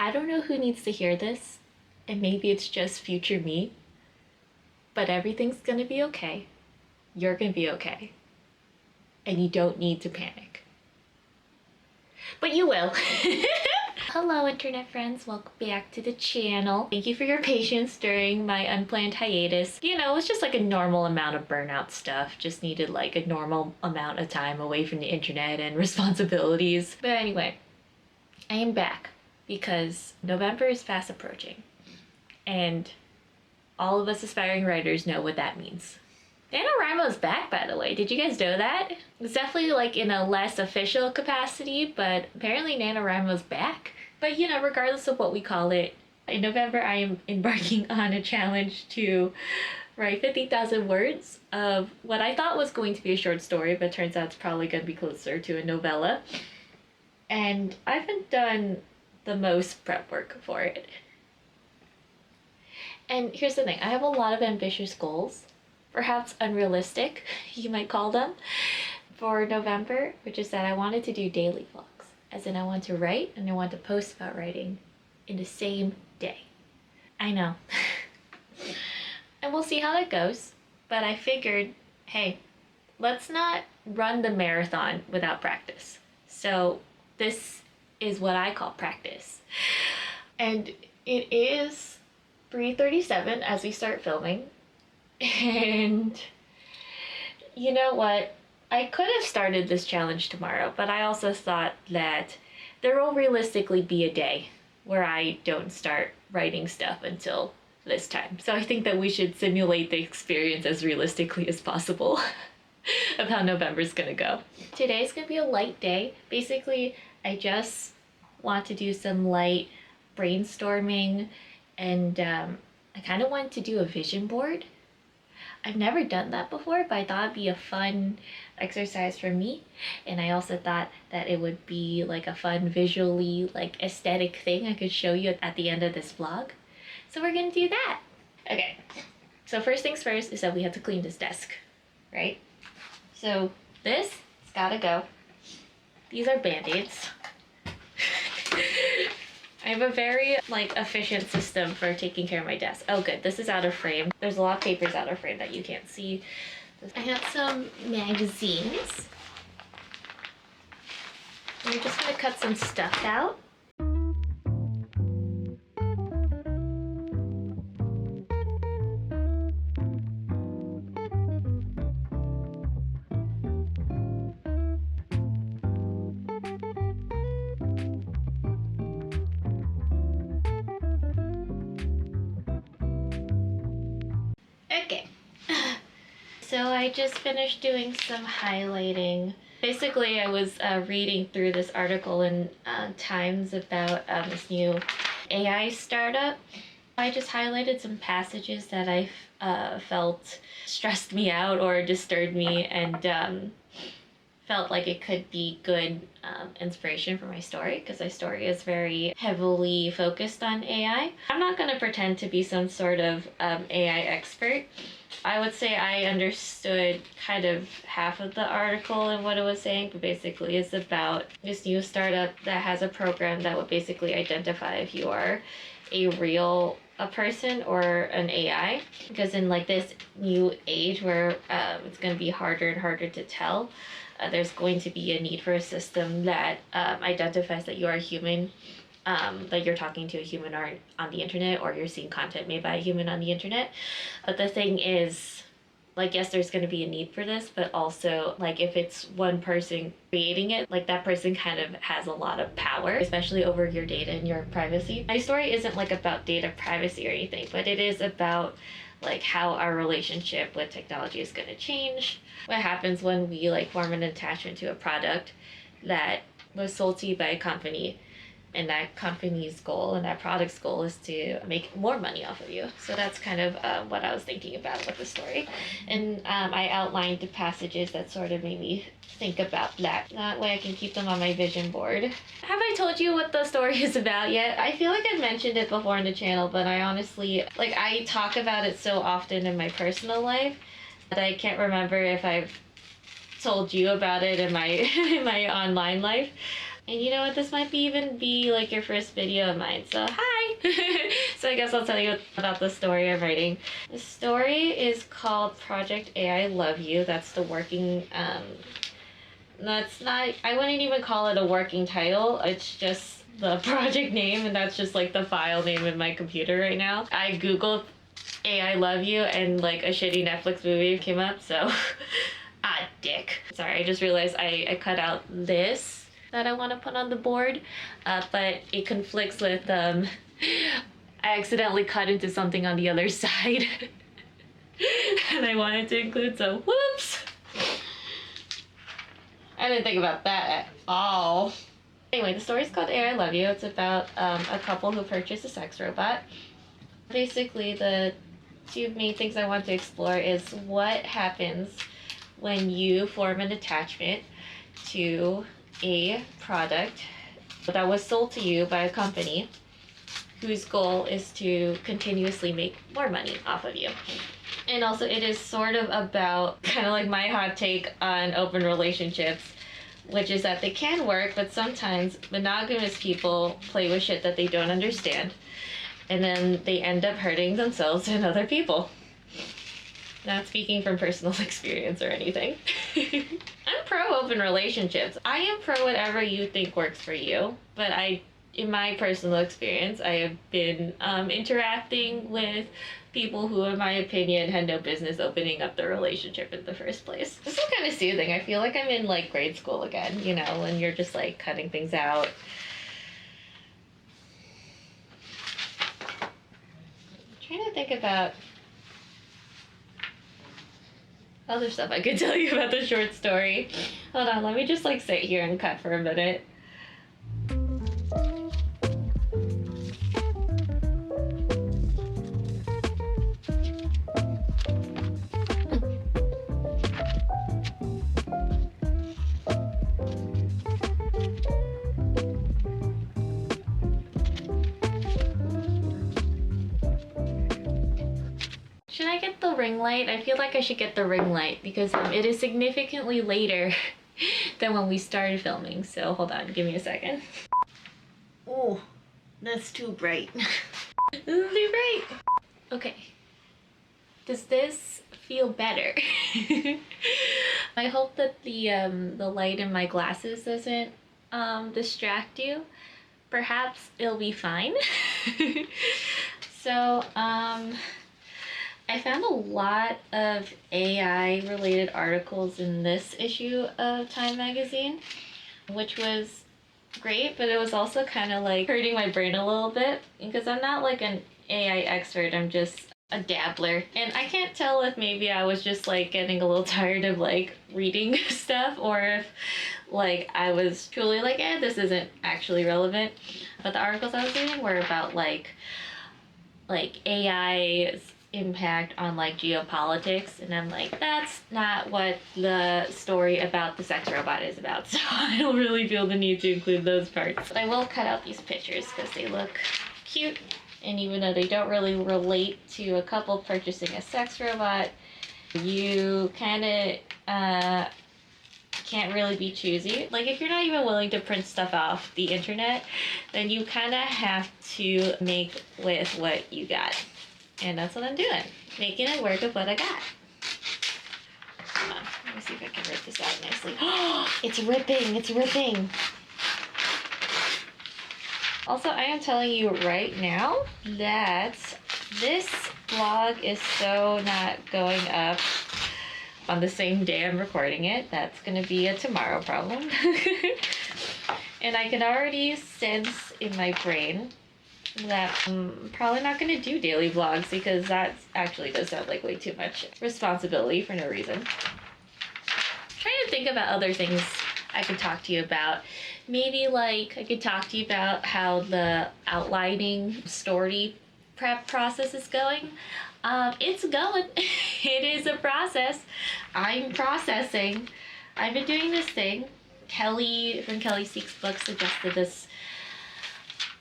I don't know who needs to hear this, and maybe it's just future me, but everything's gonna be okay. You're gonna be okay. And you don't need to panic. But you will. Hello internet friends, welcome back to the channel. Thank you for your patience during my unplanned hiatus. You know, it was just like a normal amount of burnout stuff. Just needed like a normal amount of time away from the internet and responsibilities. But anyway, I am back because November is fast approaching. And all of us aspiring writers know what that means. Nanowrimo's back, by the way. Did you guys know that? It's definitely like in a less official capacity, but apparently Nanowrimo's back. But you know, regardless of what we call it, in November I am embarking on a challenge to write 50,000 words of what I thought was going to be a short story, but turns out it's probably going to be closer to a novella. And I haven't done the most prep work for it. And here's the thing, I have a lot of ambitious goals. Perhaps unrealistic, you might call them, for November, which is that I wanted to do daily vlogs. As in I want to write and I want to post about writing in the same day. I know. And we'll see how that goes. But I figured, hey, let's not run the marathon without practice. So this is what I call practice. And it is 3:37 as we start filming. And you know what? I could have started this challenge tomorrow, but I also thought that there will realistically be a day where I don't start writing stuff until this time. So I think that we should simulate the experience as realistically as possible of how November's gonna go. Today's gonna be a light day. Basically, I just want to do some light brainstorming, and I kind of want to do a vision board. I've never done that before, but I thought it'd be a fun exercise for me. And I also thought that it would be like a fun visually like aesthetic thing I could show you at the end of this vlog. So we're gonna do that. Okay, so first things first is that we have to clean this desk, right? So this has gotta go. These are Band-Aids. I have a very like efficient system for taking care of my desk. Oh good, this is out of frame. There's a lot of papers out of frame that you can't see. I have some magazines. We're just gonna cut some stuff out. Okay, so I just finished doing some highlighting. Basically, I was reading through this article in Times about this new AI startup. I just highlighted some passages that I felt stressed me out or disturbed me, and felt like it could be good inspiration for my story, because my story is very heavily focused on AI. I'm not going to pretend to be some sort of AI expert. I would say I understood kind of half of the article and what it was saying, but basically it's about this new startup that has a program that would basically identify if you are a person or an AI. Because in like this new age where it's going to be harder and harder to tell, there's going to be a need for a system that identifies that you are a human, that you're talking to a human on the internet, or you're seeing content made by a human on the internet. But the thing is, like, yes, there's going to be a need for this, but also, like, if it's one person creating it, like, that person kind of has a lot of power, especially over your data and your privacy. My story isn't, like, about data privacy or anything, but it is about, like, how our relationship with technology is going to change. What happens when we, like, form an attachment to a product that was sold to you by a company, and that company's goal and that product's goal is to make more money off of you. So that's kind of what I was thinking about with the story. And I outlined the passages that sort of made me think about that. That way I can keep them on my vision board. Have I told you what the story is about yet? I feel like I've mentioned it before on the channel, but I honestly, like, I talk about it so often in my personal life that I can't remember if I've told you about it in my in my online life. And you know what, this might even be like your first video of mine, so hi! So I guess I'll tell you about the story I'm writing. The story is called Project AI Love You. That's the working, that's not, I wouldn't even call it a working title. It's just the project name, and that's just like the file name in my computer right now. I googled AI Love You and like a shitty Netflix movie came up, so ah, dick. Sorry, I just realized I cut out this that I want to put on the board, but it conflicts with, I accidentally cut into something on the other side and I wanted to include, so whoops. I didn't think about that at all. Anyway, the story's called AI Love You. It's about a couple who purchased a sex robot. Basically, the two main things I want to explore is what happens when you form an attachment to a product that was sold to you by a company whose goal is to continuously make more money off of you. And also it is sort of about kind of like my hot take on open relationships, which is that they can work, but sometimes monogamous people play with shit that they don't understand, and then they end up hurting themselves and other people. Not speaking from personal experience or anything. I'm pro open relationships. I am pro whatever you think works for you, but in my personal experience, I have been interacting with people who, in my opinion, had no business opening up the relationship in the first place. This is kind of soothing. I feel like I'm in like grade school again, you know, when you're just like cutting things out. I'm trying to think about other stuff I could tell you about the short story. Hold on, let me just like sit here and cut for a minute. Should I get the ring light? I feel like I should get the ring light because it is significantly later than when we started filming. So hold on, give me a second. Oh, that's too bright. This is too bright. Okay. Does this feel better? I hope that the light in my glasses doesn't distract you. Perhaps it'll be fine. So, I found a lot of AI related articles in this issue of Time magazine, which was great, but it was also kind of like hurting my brain a little bit because I'm not like an AI expert, I'm just a dabbler. And I can't tell if maybe I was just like getting a little tired of like reading stuff or if like I was truly like, this isn't actually relevant. But the articles I was reading were about like AI's impact on like geopolitics, and I'm like, that's not what the story about the sex robot is about, so I don't really feel the need to include those parts. But I will cut out these pictures because they look cute, and even though they don't really relate to a couple purchasing a sex robot, you kind of can't really be choosy. Like if you're not even willing to print stuff off the internet, then you kind of have to make with what you got. And that's what I'm doing. Making it work with what I got. Come on, let me see if I can rip this out nicely. Oh, it's ripping, it's ripping. Also, I am telling you right now that this vlog is so not going up on the same day I'm recording it. That's gonna be a tomorrow problem. And I can already sense in my brain that I'm probably not going to do daily vlogs because that actually does sound like way too much responsibility for no reason. I'm trying to think about other things I could talk to you about. Maybe like I could talk to you about how the outlining story prep process is going. It's going. It is a process. I'm processing. I've been doing this thing. Kelly from Kelly Seeks Books suggested this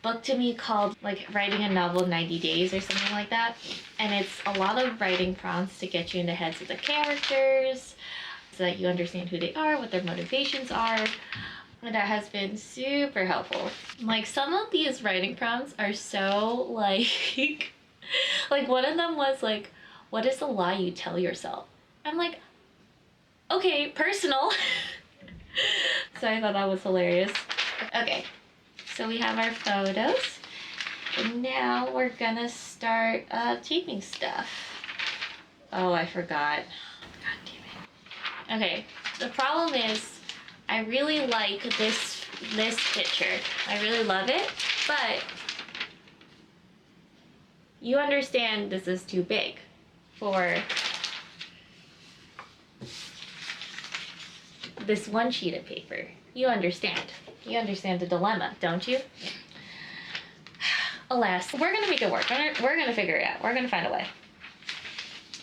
book to me called like Writing a Novel in 90 Days or something like that. And it's a lot of writing prompts to get you in the heads of the characters so that you understand who they are, what their motivations are. And that has been super helpful. Like, some of these writing prompts are so like like one of them was like, what is the lie you tell yourself? I'm like, okay, personal. So I thought that was hilarious. Okay, so we have our photos. And now we're gonna start taping stuff. Oh, I forgot. God damn it. Okay, the problem is I really like this picture. I really love it, but you understand this is too big for this one sheet of paper. You understand. You understand the dilemma, don't you? Alas, we're gonna make it work. We're gonna figure it out. We're gonna find a way.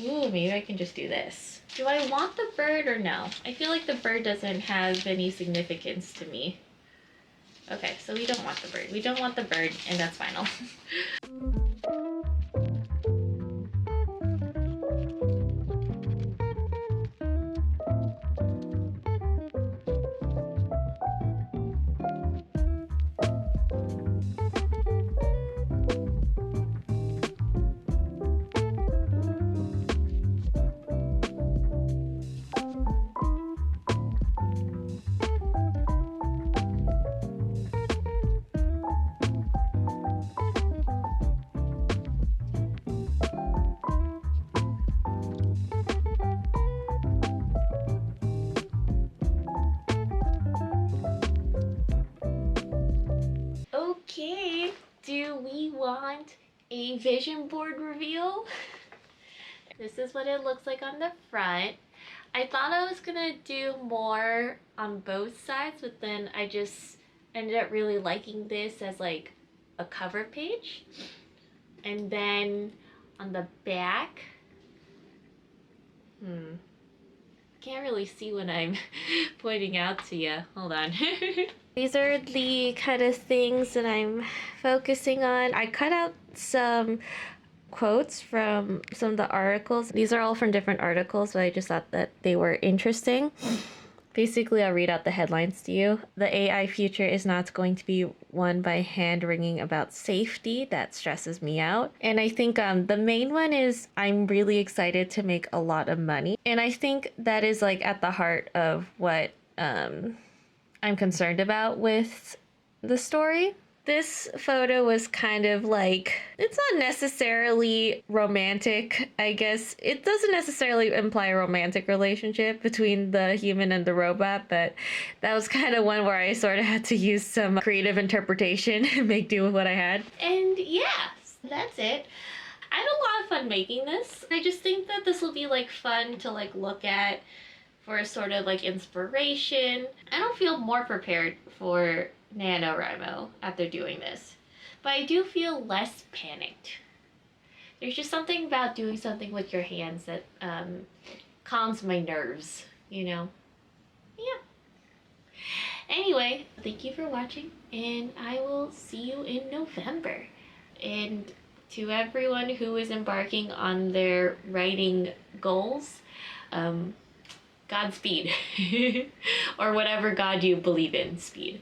Ooh, maybe I can just do this. Do I want the bird or no? I feel like the bird doesn't have any significance to me. Okay, so we don't want the bird. We don't want the bird, and that's final. Okay, do we want a vision board reveal? This is what it looks like on the front. I thought I was gonna do more on both sides, but then I just ended up really liking this as like a cover page. And then on the back, can't really see when I'm pointing out to you. Hold on. These are the kind of things that I'm focusing on. I cut out some quotes from some of the articles. These are all from different articles, but I just thought that they were interesting. Basically, I'll read out the headlines to you. The AI future is not going to be won by hand-wringing about safety. That stresses me out. And I think the main one is I'm really excited to make a lot of money. And I think that is like at the heart of what I'm concerned about with the story. This photo was kind of like, it's not necessarily romantic, I guess. It doesn't necessarily imply a romantic relationship between the human and the robot, but that was kind of one where I sort of had to use some creative interpretation and make do with what I had. And yeah, that's it. I had a lot of fun making this. I just think that this will be like fun to like look at for sort of like inspiration. I don't feel more prepared for Nanowrimo after doing this, but I do feel less panicked. There's just something about doing something with your hands that calms my nerves, you know? Yeah. Anyway, thank you for watching, and I will see you in November. And to everyone who is embarking on their writing goals, Godspeed. Or whatever God you believe in, speed.